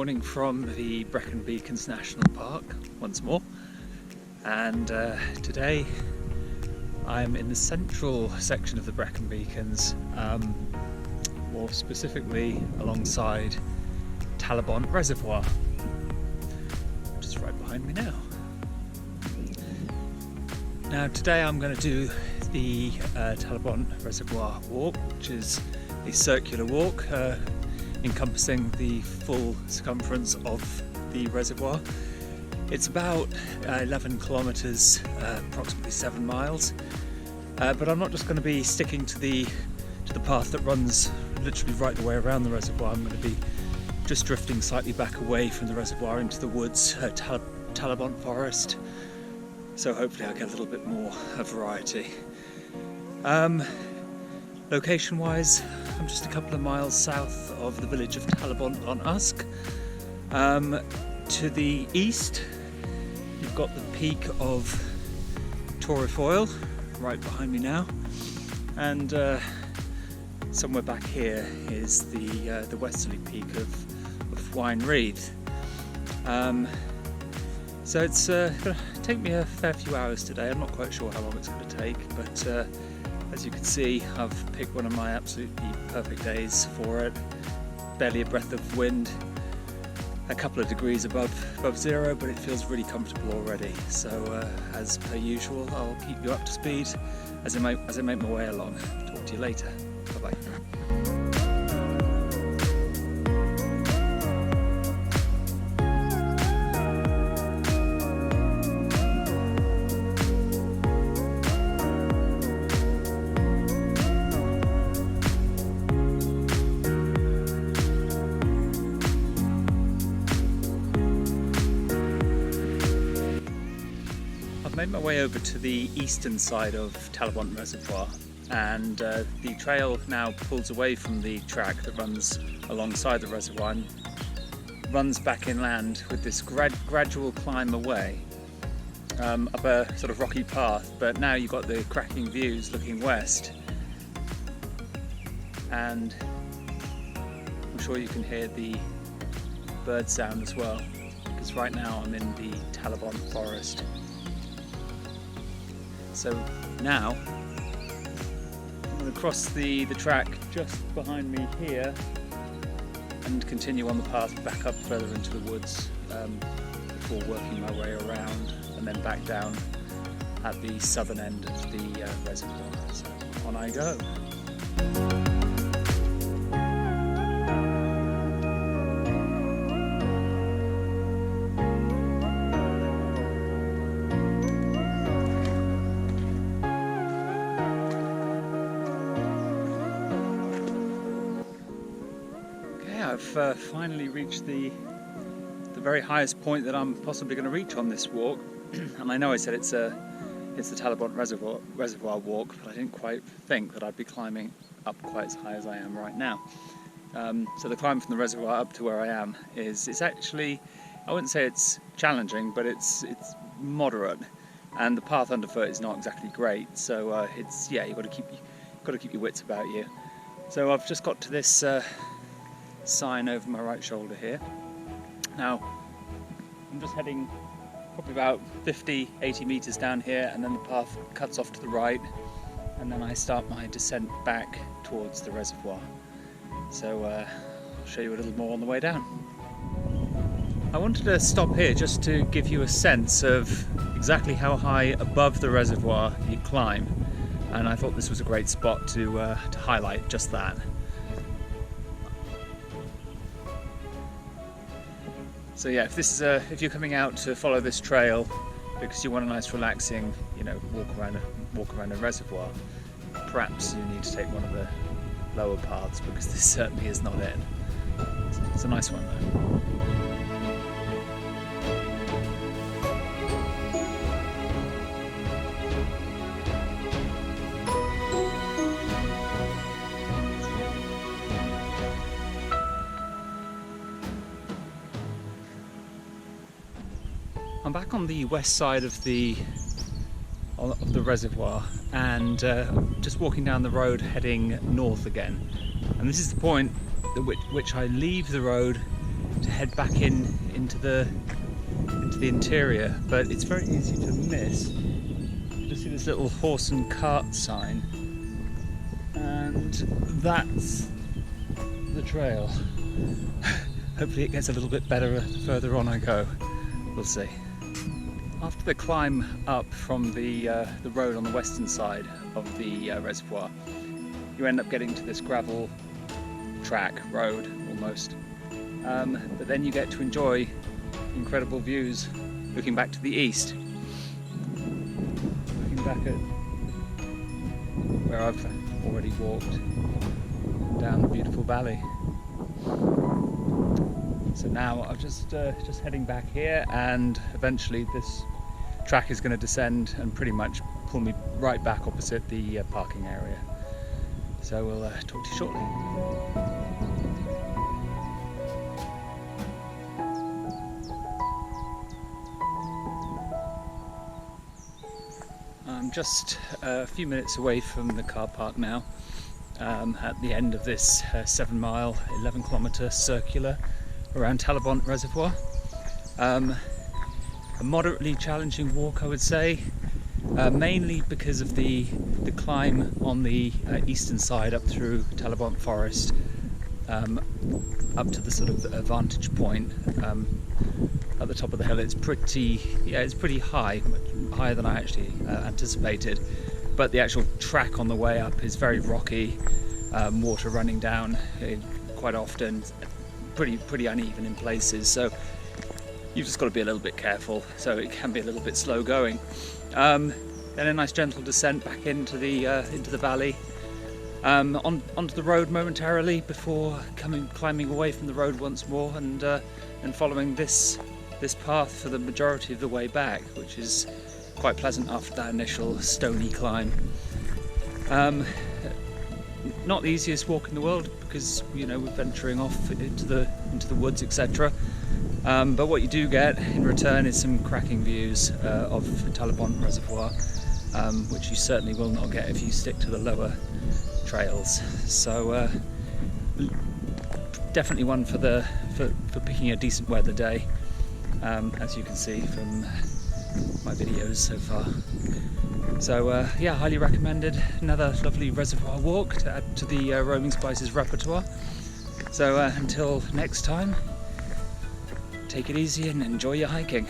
morning from the Brecon Beacons National Park once more, and today I'm in the central section of the Brecon Beacons, more specifically alongside Talybont Reservoir, which is right behind me now. Now today I'm going to do the Talybont Reservoir Walk, which is a circular walk encompassing the full circumference of the reservoir. It's about 11 kilometres, approximately 7 miles, but I'm not just going to be sticking to the path that runs literally right the way around the reservoir. I'm going to be just drifting slightly back away from the reservoir into the woods, Talybont Forest, so hopefully I'll get a little bit more variety. Location wise, I'm just a couple of miles south of the village of Talybont on Usk. To the east you've got the peak of Talybont right behind me now, and somewhere back here is the westerly peak of Wine Reith. So it's going to take me a fair few hours today. I'm not quite sure how long it's going to take, but as you can see, I've picked one of my absolutely perfect days for it. Barely a breath of wind, a couple of degrees above zero, but it feels really comfortable already. So as per usual, I'll keep you up to speed as I make my way along. Talk to you later. Bye bye. I've made my way over to the eastern side of Talybont Reservoir, and the trail now pulls away from the track that runs alongside the reservoir and runs back inland with this gradual climb away up a sort of rocky path, but now you've got the cracking views looking west, and I'm sure you can hear the bird sound as well, because right now I'm in the Talybont Forest. So now I'm going to cross the track just behind me here and continue on the path back up further into the woods before working my way around and then back down at the southern end of the reservoir. So on I go. I've finally reached the very highest point that I'm possibly going to reach on this walk, and I know I said it's the Talybont Reservoir Walk, but I didn't quite think that I'd be climbing up quite as high as I am right now. So the climb from the reservoir up to where I am it's actually, I wouldn't say it's challenging, but it's moderate, and the path underfoot is not exactly great. So you've got to keep your wits about you. So I've just got to this sign over my right shoulder here. Now I'm just heading probably about 50-80 meters down here, and then the path cuts off to the right, and then I start my descent back towards the reservoir. So I'll show you a little more on the way down. I wanted to stop here just to give you a sense of exactly how high above the reservoir you climb, and I thought this was a great spot to highlight just that. So yeah, if you're coming out to follow this trail because you want a nice relaxing, walk around a reservoir, perhaps you need to take one of the lower paths, because this certainly is not it. It's a nice one though. I'm back on the west side of the reservoir, and just walking down the road heading north again. And this is the point at which I leave the road to head back into the interior, but it's very easy to miss. You see this little horse and cart sign, and that's the trail. Hopefully it gets a little bit better the further on I go. We'll see. After the climb up from the road on the western side of the reservoir, you end up getting to this gravel track road almost, but then you get to enjoy incredible views looking back to the east, looking back at where I've already walked down the beautiful valley. So now I'm just heading back here, and eventually this track is going to descend and pretty much pull me right back opposite the parking area. So we'll talk to you shortly. I'm just a few minutes away from the car park now, at the end of this 7-mile, 11-kilometre circular around Talybont Reservoir. A moderately challenging walk, I would say, mainly because of the climb on the eastern side up through Talybont Forest, up to the sort of vantage point at the top of the hill. It's pretty high, much higher than I actually anticipated, but the actual track on the way up is very rocky, water running down quite often, pretty uneven in places, so you've just got to be a little bit careful, so it can be a little bit slow going. Then a nice gentle descent back into the valley, onto the road momentarily before climbing away from the road once more, and following this path for the majority of the way back, which is quite pleasant after that initial stony climb. Not the easiest walk in the world, because we're venturing off into the woods, etc. But what you do get in return is some cracking views of Talybont Reservoir, which you certainly will not get if you stick to the lower trails. So definitely one for picking a decent weather day, as you can see from my videos so far. So yeah, highly recommended. Another lovely reservoir walk to add to the Roaming Spices repertoire. So until next time, take it easy and enjoy your hiking.